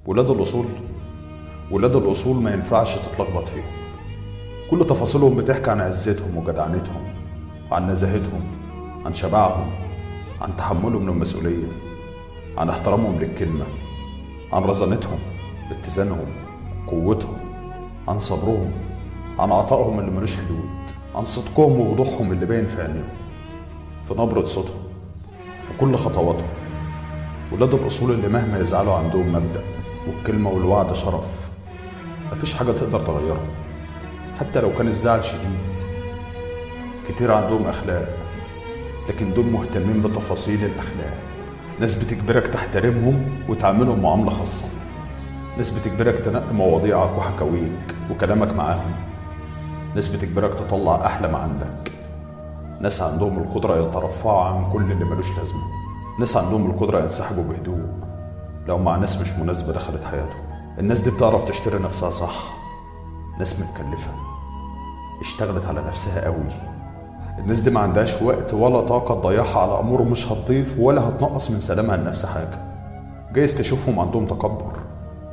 ولاد الأصول ولاد الأصول ما ينفعش تتلخبط فيهم. كل تفاصيلهم بتحكي عن عزتهم وجدعنتهم، عن نزاهتهم، عن شبعهم، عن تحملهم للمسؤولية، عن احترامهم للكلمة، عن رزانتهم، اتزانهم، قوتهم، عن صبرهم، عن عطائهم اللي ملوش حدود، عن صدقهم ووضوحهم اللي باين في عينيهم، في نبرة صوتهم، في كل خطواتهم. ولاد الأصول اللي مهما يزعلوا عندهم مبدأ، والكلمة والوعد شرف، مفيش حاجة تقدر تغيرهم حتى لو كان الزعل شديد. كتير عندهم أخلاق، لكن دول مهتمين بتفاصيل الأخلاق. ناس بتجبرك تحترمهم وتعاملهم معاملة خاصة. ناس بتجبرك تنقي مواضيعك وحكاويك وكلامك معاهم. ناس بتجبرك تطلع أحلى ما عندك. ناس عندهم القدرة يترفعوا عن كل اللي ملوش لازمة. ناس عندهم القدرة ينسحبوا بهدوء لو مع ناس مش مناسبة دخلت حياتهم. الناس دي بتعرف تشتري نفسها صح. ناس متكلفة، اشتغلت على نفسها قوي. الناس دي ما عندهاش وقت ولا طاقة تضيعها على أمور مش هتضيف ولا هتنقص من سلامها النفسي حاجة. جايز تشوفهم عندهم تكبر،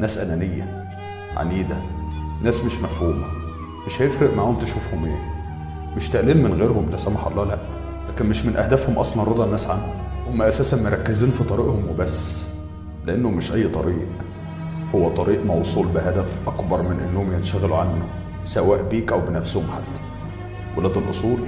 ناس أنانية عنيدة، ناس مش مفهومة. مش هيفرق معاهم تشوفهم ايه. مش تقليل من غيرهم لا سمح الله، لا، لكن مش من أهدافهم أصلا رضا الناس عنهم. هم أساسا مركزين في طريقهم وبس، لأنه مش أي طريق، هو طريق موصول بهدف أكبر من إنهم ينشغلوا عنه سواء بيك أو بنفسهم حتى. ولاد الأصول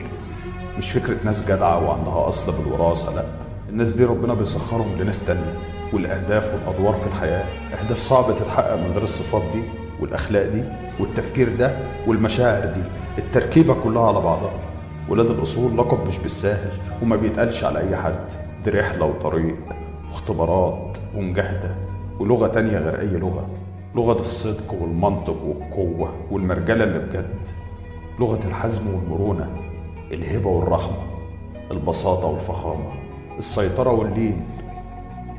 مش فكرة ناس جدعة وعندها أصل بالوراثة، لأ، الناس دي ربنا بيسخرهم لناس تانية. والأهداف والأدوار في الحياة أهداف صعبة تتحقق من غير الصفات دي والأخلاق دي والتفكير ده والمشاعر دي، التركيبة كلها على بعضها. ولاد الأصول لقب مش بالساهل وما بيتقالش على أي حد. دي رحلة وطريق واختبارات ومجاهدة ولغة تانية غير أي لغة. لغة الصدق والمنطق والقوة والمرجلة اللي بجد. لغة الحزم والمرونة، الهبة والرحمة، البساطة والفخامة، السيطرة واللين.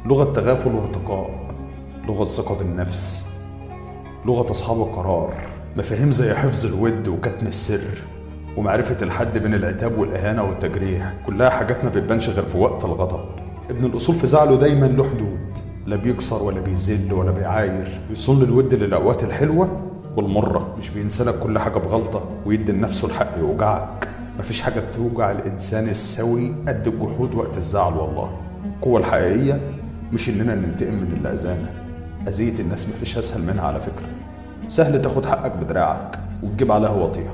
لغة تغافل وارتقاء، لغة ثقة بالنفس، لغة أصحاب القرار. مفاهيم زي حفظ الود وكتم السر ومعرفة الحد بين العتاب والإهانة والتجريح، كلها حاجات ما بتبانش غير في وقت الغضب. ابن الأصول في زعله دايما له حدود، لا بيكسر ولا بيذل ولا بيعاير. يصون الود للأوقات الحلوة والمرة، مش بينسلك كل حاجة بغلطة ويدي لنفسه الحق يوجعك. مفيش حاجة بتوجع الإنسان السوي قد الجحود وقت الزعل. والله القوة الحقيقية مش إننا ننتقم من اللي أذانا. أذية الناس مفيش أسهل منها على فكرة. سهل تاخد حقك بدراعك وتجيب عليها وطيها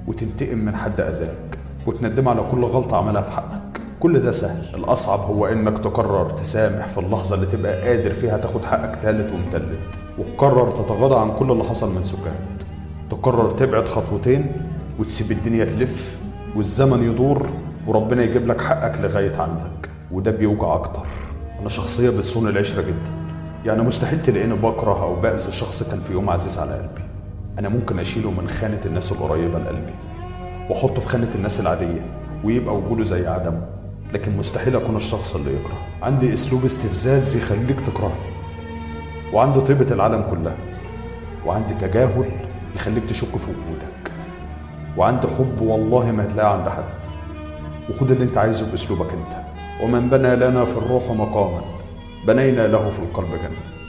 وتنتقم من حد أذاك وتندم على كل غلطة عملها في حقك. كل ده سهل. الأصعب هو إنك تقرر تسامح في اللحظة اللي تبقى قادر فيها تاخد حقك تالت ومتلت، وتقرر تتغاضى عن كل اللي حصل من سكات. تقرر تبعد خطوتين وتسيب الدنيا تلف والزمن يدور وربنا يجيب لك حقك لغاية عندك. وده بيوجع أكتر. أنا شخصية بتصون العشرة جدا، يعني مستحيل تلاقيني بكره أو بأذي شخص كان في يوم عزيز على قلبي. أنا ممكن أشيله من خانة الناس القريبة لقلبي وأحطه في خانة الناس العادية ويبقى وجوده زي عدمه، لكن مستحيل أكون الشخص اللي يكره. عندي أسلوب استفزاز يخليك تكرهني، وعندي طيبة العالم كلها، وعندي تجاهل يخليك تشك في وجودك، وعندي حب والله ما هتلاقيه عند حد. وخد اللي انت عايزه بأسلوبك انت. ومن بنى لنا في الروح مقاما بنينا له في القلب جنة.